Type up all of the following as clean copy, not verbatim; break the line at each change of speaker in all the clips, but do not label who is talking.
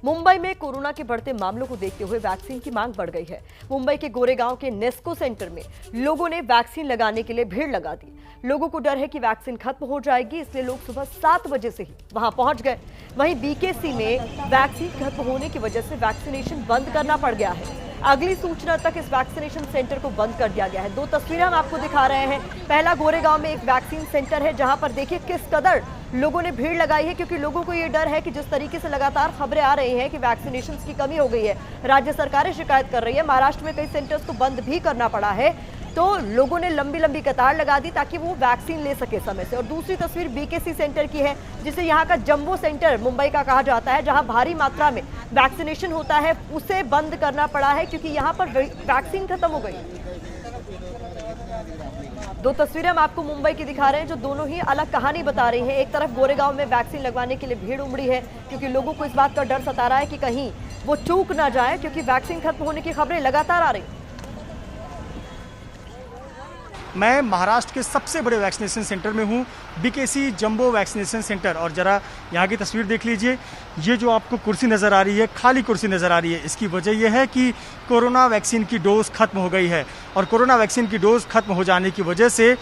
मुंबई में कोरोना के बढ़ते मामलों को देखते हुए वैक्सीन की मांग बढ़ गई है। मुंबई के गोरेगांव के नेस्को सेंटर में लोगों ने वैक्सीन लगाने के लिए भीड़ लगा दी। लोगों को डर है कि वैक्सीन खत्म हो जाएगी, इसलिए लोग सुबह 7 बजे से ही वहां पहुंच गए। वहीं बीकेसी में वैक्सीन खत्म होने की वजह से वैक्सीनेशन बंद करना पड़ गया है। अगली सूचना तक इस वैक्सीनेशन सेंटर को बंद कर दिया गया है। 2 तस्वीरें हम आपको दिखा रहे हैं। पहला गोरेगांव में एक वैक्सीन सेंटर है, जहां पर देखिए किस कदर लोगों ने भीड़ लगाई है, क्योंकि लोगों को ये डर है कि जिस तरीके से लगातार खबरें आ रही हैं कि वैक्सीनेशन की कमी हो गई है, राज्य सरकारें शिकायत कर रही है, महाराष्ट्र में कई सेंटर्स को बंद भी करना पड़ा है, तो लोगों ने लंबी लंबी कतार लगा दी ताकि वो वैक्सीन ले सके समय से। और दूसरी तस्वीर बीकेसी सेंटर की है, जिसे यहाँ का जंबो सेंटर मुंबई का कहा जाता है, जहाँ भारी मात्रा में वैक्सीनेशन होता है, उसे बंद करना पड़ा है क्योंकि यहाँ पर वैक्सीन खत्म हो गई। 2 तस्वीरें हम आपको मुंबई की दिखा रहे हैं, जो दोनों ही अलग कहानी बता रही हैं। एक तरफ गोरेगांव में वैक्सीन लगवाने के लिए भीड़ उमड़ी है, क्योंकि लोगों को इस बात का डर सता रहा है कि कहीं वो चूक ना जाए, क्योंकि वैक्सीन खत्म होने की खबरें लगातार आ रही।
मैं महाराष्ट्र के सबसे बड़े वैक्सीनेशन सेंटर में हूँ, बीकेसी जंबो वैक्सीनेशन सेंटर। और ज़रा यहाँ की तस्वीर देख लीजिए। ये जो आपको कुर्सी नज़र आ रही है, खाली कुर्सी नज़र आ रही है, इसकी वजह यह है कि कोरोना वैक्सीन की डोज खत्म हो गई है। और कोरोना वैक्सीन की डोज खत्म हो जाने की वजह से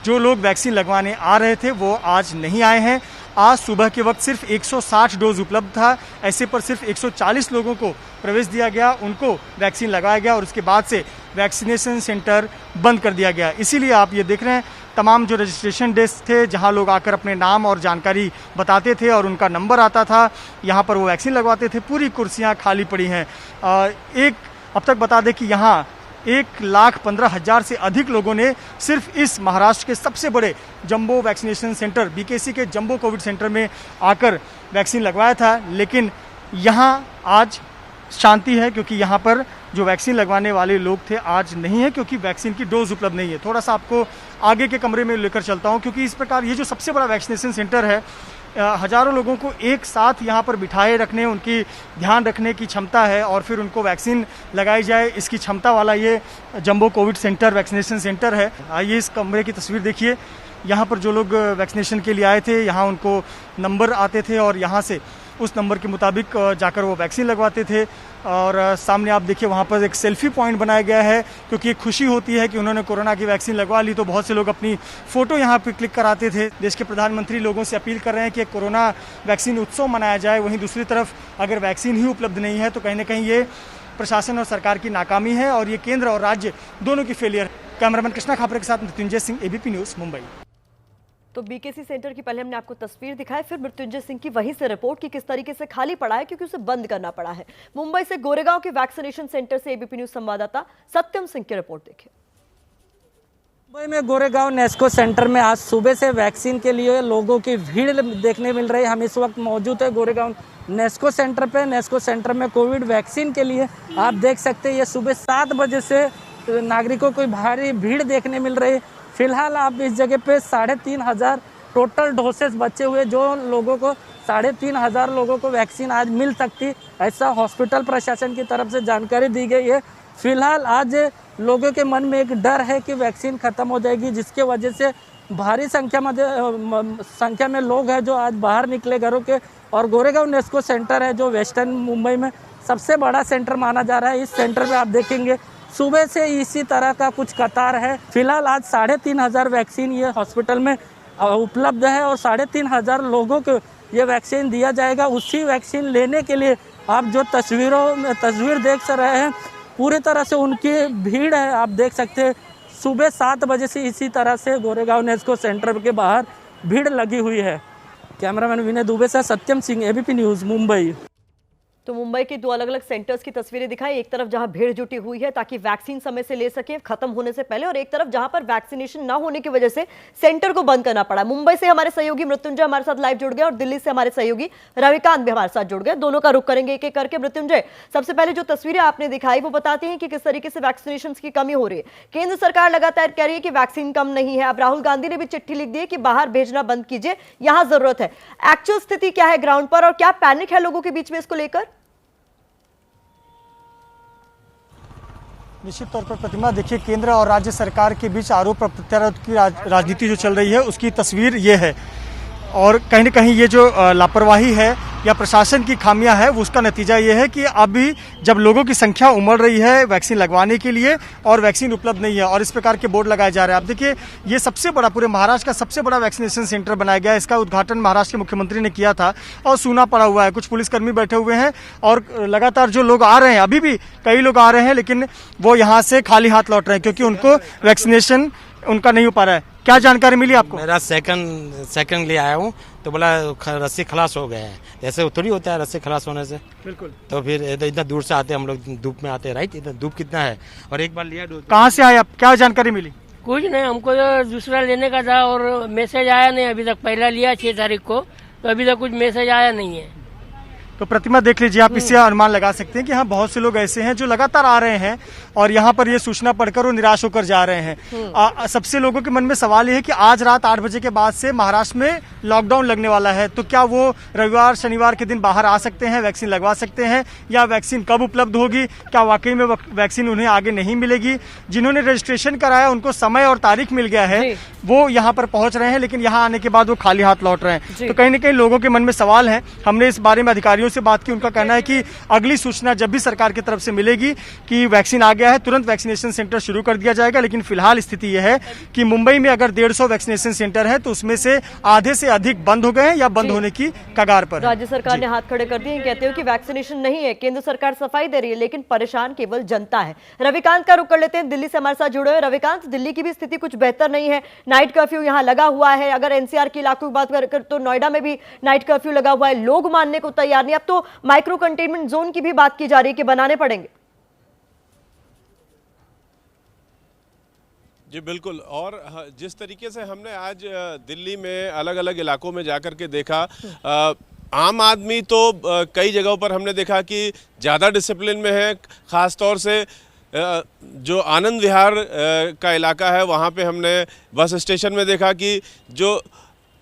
जो लोग वैक्सीन लगवाने आ रहे थे वो आज नहीं आए हैं। आज सुबह के वक्त सिर्फ 160 डोज उपलब्ध था। ऐसे पर सिर्फ 140 लोगों को प्रवेश दिया गया, उनको वैक्सीन लगाया गया और उसके बाद से वैक्सीनेशन सेंटर बंद कर दिया गया। इसीलिए आप ये देख रहे हैं, तमाम जो रजिस्ट्रेशन डेस्क थे, जहां लोग आकर अपने नाम और जानकारी बताते थे और उनका नंबर आता था, यहाँ पर वो वैक्सीन लगवाते थे। पूरी कुर्सियाँ खाली पड़ी हैं। अब तक बता दें कि यहाँ 1,15,000 से अधिक लोगों ने सिर्फ इस महाराष्ट्र के सबसे बड़े जंबो वैक्सीनेशन सेंटर बीकेसी के जंबो कोविड सेंटर में आकर वैक्सीन लगवाया था। लेकिन यहाँ आज शांति है, क्योंकि यहाँ पर जो वैक्सीन लगवाने वाले लोग थे आज नहीं है, क्योंकि वैक्सीन की डोज उपलब्ध नहीं है। थोड़ा सा आपको आगे के कमरे में लेकर चलता हूँ, क्योंकि इस प्रकार ये जो सबसे बड़ा वैक्सीनेशन सेंटर है, हजारों लोगों को एक साथ यहाँ पर बिठाए रखने, उनकी ध्यान रखने की क्षमता है और फिर उनको वैक्सीन लगाई जाए, इसकी क्षमता वाला ये jumbo Covid centre vaccination centre है। आइए इस कमरे की तस्वीर देखिए। यहाँ पर जो लोग वैक्सीनेशन के लिए आए थे, यहाँ उनको नंबर आते थे और यहाँ से उस नंबर के मुताबिक जाकर वो वैक्सीन लगवाते थे। और सामने आप देखिए, वहाँ पर एक सेल्फी पॉइंट बनाया गया है, क्योंकि एक खुशी होती है कि उन्होंने कोरोना की वैक्सीन लगवा ली, तो बहुत से लोग अपनी फ़ोटो यहाँ पे क्लिक कराते थे। देश के प्रधानमंत्री लोगों से अपील कर रहे हैं कि कोरोना वैक्सीन उत्सव मनाया जाए। वहीं दूसरी तरफ अगर वैक्सीन ही उपलब्ध नहीं है तो कहीं ना कहीं ये प्रशासन और सरकार की नाकामी है और ये केंद्र और राज्य दोनों की फेलियर। कैमरामैन कृष्णा खापरे के साथ मृत्युंजय सिंह, एबीपी न्यूज़, मुंबई।
तो बीकेसी सेंटर की पहले हमने आपको तस्वीर दिखाई, फिर मृत्युंजय सिंह की वहीं से रिपोर्ट की किस तरीके से खाली पड़ा है, क्योंकि उसे बंद करना पड़ा है। मुंबई से गोरेगांव के वैक्सीनेशन सेंटर से एबीपी न्यूज़ संवाददाता सत्यम सिंह की रिपोर्ट देखिए।
मुंबई में गोरेगांव नेस्को सेंटर में आज सुबह से वैक्सीन के लिए लोगों की भीड़ देखने मिल रही है। हम इस वक्त मौजूद है गोरेगांव नेस्को सेंटर पे। नेस्को सेंटर में कोविड वैक्सीन के लिए आप देख सकते हैं, ये सुबह 7 बजे से नागरिकों को भारी भीड़ देखने मिल रही है। फिलहाल आप इस जगह पे 3,500 टोटल डोसेस बचे हुए, जो लोगों को 3,500 लोगों को वैक्सीन आज मिल सकती, ऐसा हॉस्पिटल प्रशासन की तरफ से जानकारी दी गई है। फिलहाल आज लोगों के मन में एक डर है कि वैक्सीन ख़त्म हो जाएगी, जिसके वजह से भारी संख्या में लोग हैं जो आज बाहर निकले घरों के। और गोरेगांव नेस्को सेंटर है जो वेस्टर्न मुंबई में सबसे बड़ा सेंटर माना जा रहा है। इस सेंटर में आप देखेंगे सुबह से इसी तरह का कुछ कतार है। फिलहाल आज 3,500 वैक्सीन ये हॉस्पिटल में उपलब्ध है और 3,500 लोगों को ये वैक्सीन दिया जाएगा। उसी वैक्सीन लेने के लिए आप जो तस्वीर देख रहे हैं, पूरी तरह से उनकी भीड़ है। आप देख सकते हैं सुबह 7 बजे से इसी तरह से गोरेगांव नेस्को सेंटर के बाहर भीड़ लगी हुई है। कैमरामैन विनय दुबे से सत्यम सिंह, एबीपी न्यूज़, मुंबई।
तो मुंबई के 2 अलग-अलग सेंटर्स की तस्वीरें दिखाई। एक तरफ जहां भीड़ जुटी हुई है ताकि वैक्सीन समय से ले सके खत्म होने से पहले, और एक तरफ जहां पर वैक्सीनेशन ना होने की वजह से सेंटर को बंद करना पड़ा। मुंबई से हमारे सहयोगी मृत्युंजय हमारे साथ लाइव जुड़ गए और दिल्ली से हमारे सहयोगी रविकांत भी हमारे साथ जुड़ गए। दोनों का रुख करेंगे एक एक करके। मृत्युंजय, सबसे पहले जो तस्वीरें आपने दिखाई वो बताती हैं कि किस तरीके से वैक्सीनेशन की कमी हो रही है। केंद्र सरकार लगातार कह रही है कि वैक्सीन कम नहीं है। अब राहुल गांधी ने भी चिट्ठी लिख दी है कि बाहर भेजना बंद कीजिए, यहां जरूरत है। एक्चुअल स्थिति क्या है ग्राउंड पर, और क्या पैनिक है लोगों के बीच में इसको लेकर?
निश्चित तौर पर प्रतिमा, देखिए केंद्र और राज्य सरकार के बीच आरोप प्रत्यारोप की राजनीति जो चल रही है उसकी तस्वीर ये है। और कहीं ना कहीं ये जो लापरवाही है या प्रशासन की खामियां है वो उसका नतीजा ये है कि अभी जब लोगों की संख्या उमड़ रही है वैक्सीन लगवाने के लिए और वैक्सीन उपलब्ध नहीं है और इस प्रकार के बोर्ड लगाए जा रहे हैं। आप देखिए ये सबसे बड़ा पूरे महाराष्ट्र का सबसे बड़ा वैक्सीनेशन सेंटर बनाया गया है। इसका उद्घाटन महाराष्ट्र के मुख्यमंत्री ने किया था और सूना पड़ा हुआ है। कुछ पुलिसकर्मी बैठे हुए हैं और लगातार जो लोग आ रहे हैं, अभी भी कई लोग आ रहे हैं, लेकिन वो यहाँ से खाली हाथ लौट रहे हैं क्योंकि उनको वैक्सीनेशन उनका नहीं हो पा रहा है। क्या जानकारी मिली आपको?
मेरा सेकंड लिए आया हूँ तो बोला रस्सी खलास हो गया है। ऐसे थोड़ी होता है रस्सी खलास होने से।
बिल्कुल।
तो फिर इतना दूर से आते हम लोग, धूप में आते हैं, राइट? इतना धूप कितना है। और एक बार लिया डोज।
कहाँ से आए आप? क्या जानकारी मिली?
कुछ नहीं, हमको तो दूसरा लेने का था और मैसेज आया नहीं अभी तक। पहला लिया 6 तारीख को, तो अभी तक कुछ मैसेज आया नहीं है।
तो प्रतिमा देख लीजिए आप, इससे अनुमान लगा सकते हैं कि हाँ बहुत से लोग ऐसे हैं जो लगातार आ रहे हैं और यहाँ पर ये सूचना पढ़कर वो निराश होकर जा रहे हैं। सबसे लोगों के मन में सवाल ये है कि आज रात 8 बजे के बाद से महाराष्ट्र में लॉकडाउन लगने वाला है, तो क्या वो रविवार शनिवार के दिन बाहर आ सकते हैं, वैक्सीन लगवा सकते हैं, या वैक्सीन कब उपलब्ध होगी? क्या वाकई में वैक्सीन उन्हें आगे नहीं मिलेगी? जिन्होंने रजिस्ट्रेशन कराया उनको समय और तारीख मिल गया है, वो यहाँ पर पहुंच रहे हैं, लेकिन यहाँ आने के बाद वो खाली हाथ लौट रहे हैं। तो कहीं ना कहीं लोगों के मन में सवाल है। हमने इस बारे में अधिकारियों से बात की, उनका कहना है कि अगली सूचना जब भी सरकार की तरफ से मिलेगी कि वैक्सीन आ गया है तुरंत वैक्सीनेशन सेंटर शुरू कर दिया जाएगा। लेकिन फिलहाल स्थिति यह है कि मुंबई में अगर 150 वैक्सीनेशन सेंटर है तो उसमें से आधे से अधिक बंद हो गए हैं या बंद होने की कगार पर।
राज्य सरकार ने हाथ खड़े कर दिए, कहते हो कि वैक्सीनेशन नहीं है, केंद्र सरकार सफाई दे रही है, लेकिन परेशान केवल जनता है। रविकांत का रुख कर लेते हैं, दिल्ली से हमारे साथ जुड़े हुए। रविकांत, दिल्ली की भी स्थिति कुछ बेहतर नहीं है, नाइट कर्फ्यू यहाँ लगा हुआ है। अगर एनसीआर के इलाकों की बात कर तो नोएडा में भी नाइट कर्फ्यू लगा हुआ है, लोग मानने को तैयार नहीं। अब तो माइक्रो कंटेनमेंट जोन की भी बात की जा रही है कि बनाने पड़ेंगे।
जी बिल्कुल। और जिस तरीके से हमने आज दिल्ली में अलग अलग इलाकों में जाकर के देखा, आम आदमी तो कई जगहों पर हमने देखा कि ज़्यादा डिसिप्लिन में है। ख़ास तौर से जो आनंद विहार का इलाका है वहाँ पे हमने बस स्टेशन में देखा कि जो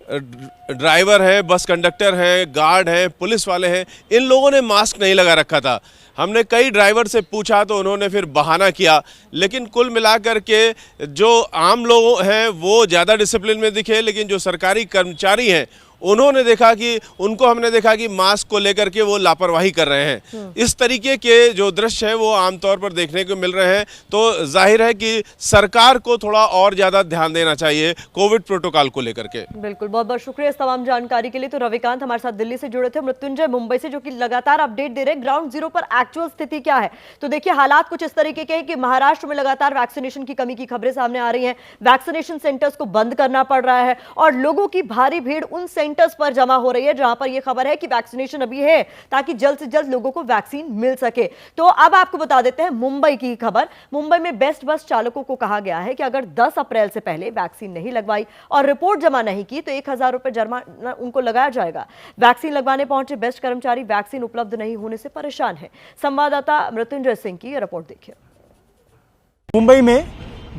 ड्राइवर हैं, बस कंडक्टर हैं, गार्ड हैं, पुलिस वाले हैं, इन लोगों ने मास्क नहीं लगा रखा था। हमने कई ड्राइवर से पूछा तो उन्होंने फिर बहाना किया, लेकिन कुल मिलाकर के जो आम लोग हैं वो ज़्यादा डिसिप्लिन में दिखे, लेकिन जो सरकारी कर्मचारी हैं उन्होंने देखा कि उनको हमने देखा कि मास्क को लेकर के वो लापरवाही कर रहे हैं। इस तरीके के जो दृश्य हैं वो आमतौर पर देखने को मिल रहे हैं। तो जाहिर है कि सरकार को थोड़ा और ज़्यादा ध्यान देना चाहिए कोविड प्रोटोकॉल को लेकर के।
बिल्कुल, बहुत बहुत शुक्रिया इस तमाम जानकारी के लिए। तो रविकांत हमारे साथ दिल्ली से जुड़े थे, मृत्युंजय मुंबई से, जो कि लगातार अपडेट दे रहे हैं ग्राउंड जीरो पर एक्चुअल स्थिति क्या है। तो देखिए हालात कुछ इस तरीके के हैं कि महाराष्ट्र में लगातार वैक्सीनेशन की कमी की खबरें सामने आ रही हैं, वैक्सीनेशन सेंटर्स को बंद करना पड़ रहा है और लोगों की भारी भीड़ उन सेंटर्स पर जमा हो रही है जहां पर यह खबर है कि वैक्सीनेशन अभी है, ताकि जल्द से जल्द लोगों को वैक्सीन मिल सके। तो अब आपको बता देते हैं मुंबई की खबर। मुंबई में बेस्ट बस चालकों को कहा गया है कि अगर 10 अप्रैल से पहले वैक्सीन नहीं लगवाई और रिपोर्ट जमा नहीं की तो 1000 रुपए जुर्माना उनको लगाया जाएगा। वैक्सीन लगवाने पहुंचे बेस्ट कर्मचारी वैक्सीन उपलब्ध नहीं होने से परेशान है। संवाददाता मृत्युंजय सिंह की यह रिपोर्ट देखिए।
मुंबई में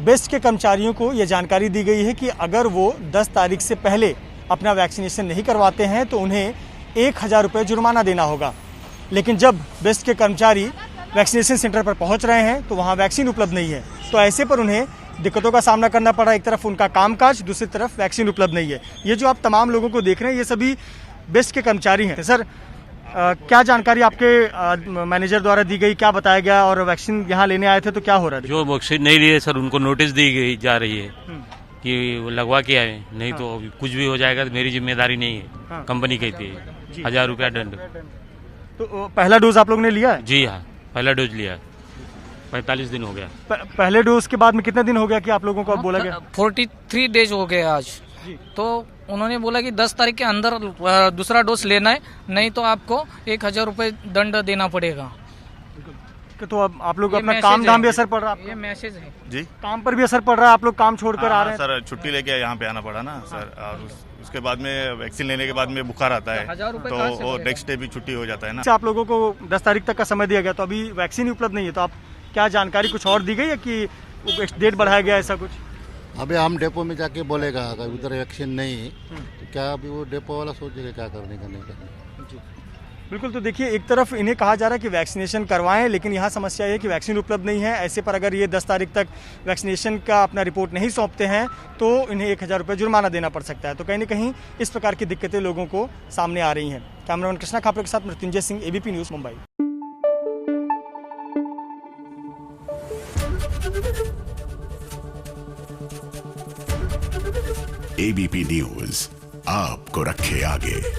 बेस्ट के कर्मचारियों को यह जानकारी दी गई है कि अगर वो 10 तारीख से पहले अपना वैक्सीनेशन नहीं करवाते हैं तो उन्हें 1000 रुपये जुर्माना देना होगा। लेकिन जब बेस्ट के कर्मचारी वैक्सीनेशन सेंटर पर पहुंच रहे हैं तो वहां वैक्सीन उपलब्ध नहीं है, तो ऐसे पर उन्हें दिक्कतों का सामना करना पड़ा। एक तरफ उनका कामकाज, दूसरी तरफ वैक्सीन उपलब्ध नहीं है। ये जो आप तमाम लोगों को देख रहे हैं ये सभी बेस्ट के कर्मचारी हैं। सर, क्या जानकारी आपके मैनेजर द्वारा दी गई, क्या बताया गया, और वैक्सीन यहाँ लेने आए थे तो क्या हो रहा है?
जो वैक्सीन नहीं लिए सर उनको नोटिस दी गई जा रही है कि वो लगवा के आए, नहीं तो कुछ भी हो जाएगा तो मेरी जिम्मेदारी नहीं है, कंपनी कहती है। 1000 रुपया दंड।
तो पहला डोज आप लोग ने लिया है?
जी हाँ, पहला डोज लिया, 45 दिन हो गया।
पहले डोज के बाद में कितने दिन हो गया कि आप लोगों को बोला गया?
43 डेज हो गए आज। तो उन्होंने बोला कि 10 तारीख के अंदर दूसरा डोज लेना है, नहीं तो आपको 1000 रुपये दंड देना पड़ेगा।
तो अब आप लोग अपना काम धाम भी असर पड़ रहा है?
ये मैसेज है
जी,
काम पर भी असर पड़ रहा है? आप लोग काम छोड़कर आ रहे हैं?
सर छुट्टी लेके यहाँ पे आना पड़ा ना सर, और उसके बाद में वैक्सीन लेने के बाद में बुखार आता है तो वो नेक्स्ट डे भी छुट्टी हो जाता है ना।
आप लोगों को 10 तारीख तक का समय दिया गया, तो अभी वैक्सीन ही उपलब्ध नहीं है, तो आप क्या जानकारी कुछ और दी गई है कि डेट बढ़ाया गया, ऐसा कुछ?
अभी हम डेपो में जाके बोलेगा अगर उधर वैक्सीन नहीं तो क्या अभी वो डेपो वाला सोचेगा क्या करने का नहीं करने।
बिल्कुल, तो देखिए एक तरफ इन्हें कहा जा रहा है कि वैक्सीनेशन करवाएं, लेकिन यहाँ समस्या ये है कि वैक्सीन उपलब्ध नहीं है। ऐसे पर अगर ये 10 तारीख तक वैक्सीनेशन का अपना रिपोर्ट नहीं सौंपते हैं तो इन्हें 1000 रुपये जुर्माना देना पड़ सकता है। तो कहीं ना कहीं इस प्रकार की दिक्कतें लोगों को सामने आ रही हैं। कैमरामैन कृष्णा खापरे के साथ Mrityunjay Singh, ABP news, Mumbai.
ABP news आपको रखे आगे।